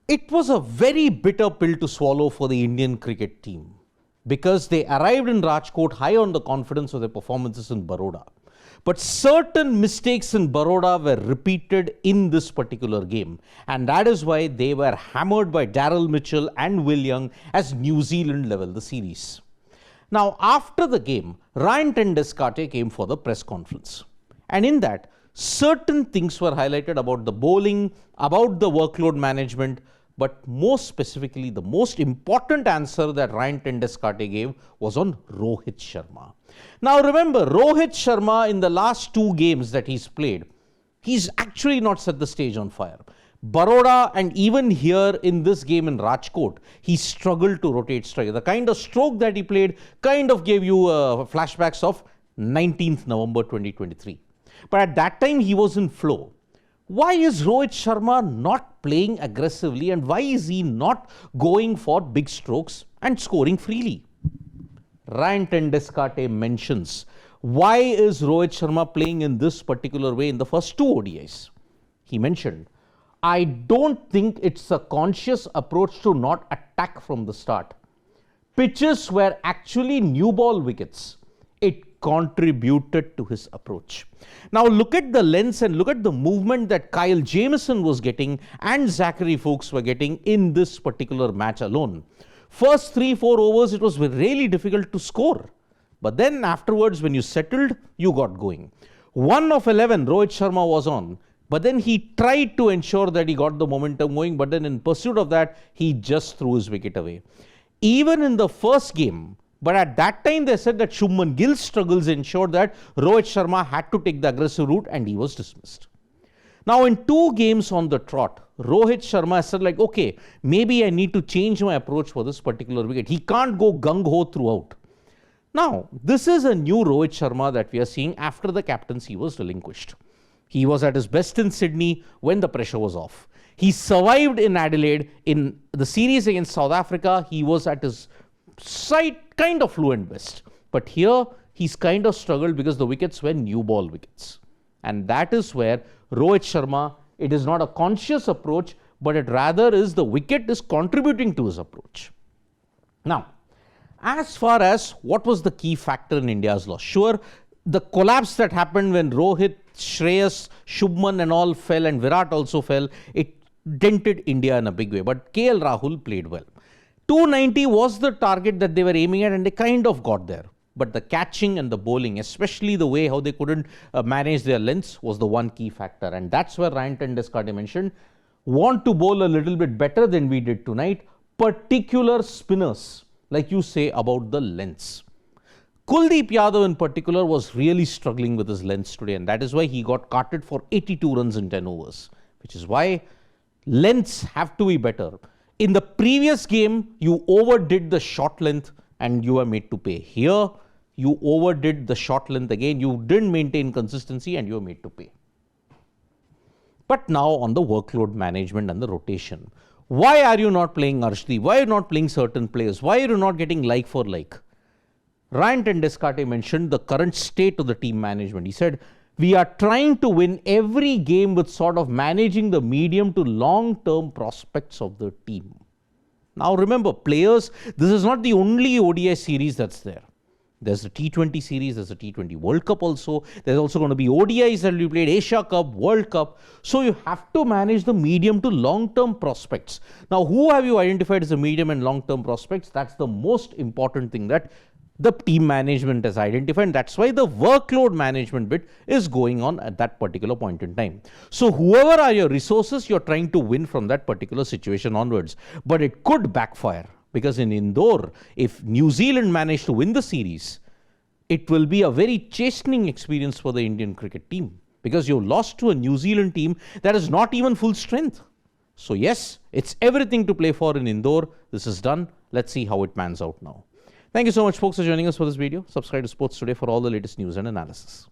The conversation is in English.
It was a very bitter pill to swallow for the Indian cricket team because they arrived in Rajkot high on the confidence of their performances in Baroda. But certain mistakes in Baroda were repeated in this particular game, and that is why they were hammered by Daryl Mitchell and Will Young as New Zealand level the series. Now, after the game, Niranjan Shah came for the press conference, and in that, certain things were highlighted about the bowling, about the workload management, but most specifically, the most important answer that Niranjan Shah gave was on Rohit Sharma. Now remember, Rohit Sharma in the last two games that he's played, he's actually not set the stage on fire. Baroda and even here in this game in Rajkot, he struggled to rotate strike. The kind of stroke that he played kind of gave you flashbacks of 19th November 2023. But at that time, he was in flow. Why is Rohit Sharma not playing aggressively and why is he not going for big strokes and scoring freely? Niranjan Shah mentions why is Rohit Sharma playing in this particular way in the first two ODIs. He mentioned, I don't think it's a conscious approach to not attack from the start. Pitches were actually new ball wickets. It contributed to his approach. Now look at the lengths and look at the movement that Kyle Jamieson was getting and Zachary Fuchs were getting in this particular match alone. First 3-4 overs, it was really difficult to score. But then afterwards, when you settled, you got going. 1 of 11, Rohit Sharma was on. But then he tried to ensure that he got the momentum going. But then in pursuit of that, he just threw his wicket away. Even in the first game, but at that time, they said that Shubman Gill's struggles ensured that Rohit Sharma had to take the aggressive route and he was dismissed. Now, in two games on the trot, Rohit Sharma said like, okay, maybe I need to change my approach for this particular wicket. He can't go gung-ho throughout. Now, this is a new Rohit Sharma that we are seeing after the captaincy was relinquished. He was at his best in Sydney when the pressure was off. He survived in Adelaide. In the series against South Africa, he was at his kind of fluent best. But here, he's kind of struggled because the wickets were new ball wickets. And that is where Rohit Sharma, it is not a conscious approach, but it rather is the wicket is contributing to his approach. Now, as far as what was the key factor in India's loss, sure, the collapse that happened when Rohit, Shreyas, Shubman and all fell and Virat also fell, it dented India in a big way. But KL Rahul played well. 290 was the target that they were aiming at and they kind of got there. But the catching and the bowling, especially the way how they couldn't manage their lengths, was the one key factor. And that's where Niranjan Shah mentioned, want to bowl a little bit better than we did tonight, particular spinners, like you say about the lengths. Kuldeep Yadav in particular was really struggling with his lengths today, and that is why he got carted for 82 runs in 10 overs, which is why lengths have to be better. In the previous game, you overdid the short length and you were made to pay. Here, you overdid the short length again. You didn't maintain consistency and you were made to pay. But now on the workload management and the rotation, why are you not playing Arshdeep? Why are you not playing certain players? Why are you not getting like for like? Niranjan Shah mentioned the current state of the team management. He said, we are trying to win every game with sort of managing the medium to long-term prospects of the team. Now remember, players, this is not the only ODI series that's there. There's the T20 series, there's the T20 World Cup also. There's also going to be ODIs that will be played, Asia Cup, World Cup. So you have to manage the medium to long-term prospects. Now, who have you identified as the medium and long-term prospects? That's the most important thing that the team management has identified. And that's why the workload management bit is going on at that particular point in time. So whoever are your resources, you're trying to win from that particular situation onwards. But it could backfire because in Indore, if New Zealand managed to win the series, it will be a very chastening experience for the Indian cricket team because you lost to a New Zealand team that is not even full strength. So yes, it's everything to play for in Indore. This is done. Let's see how it pans out now. Thank you so much, folks, for joining us for this video. Subscribe to Sports Today for all the latest news and analysis.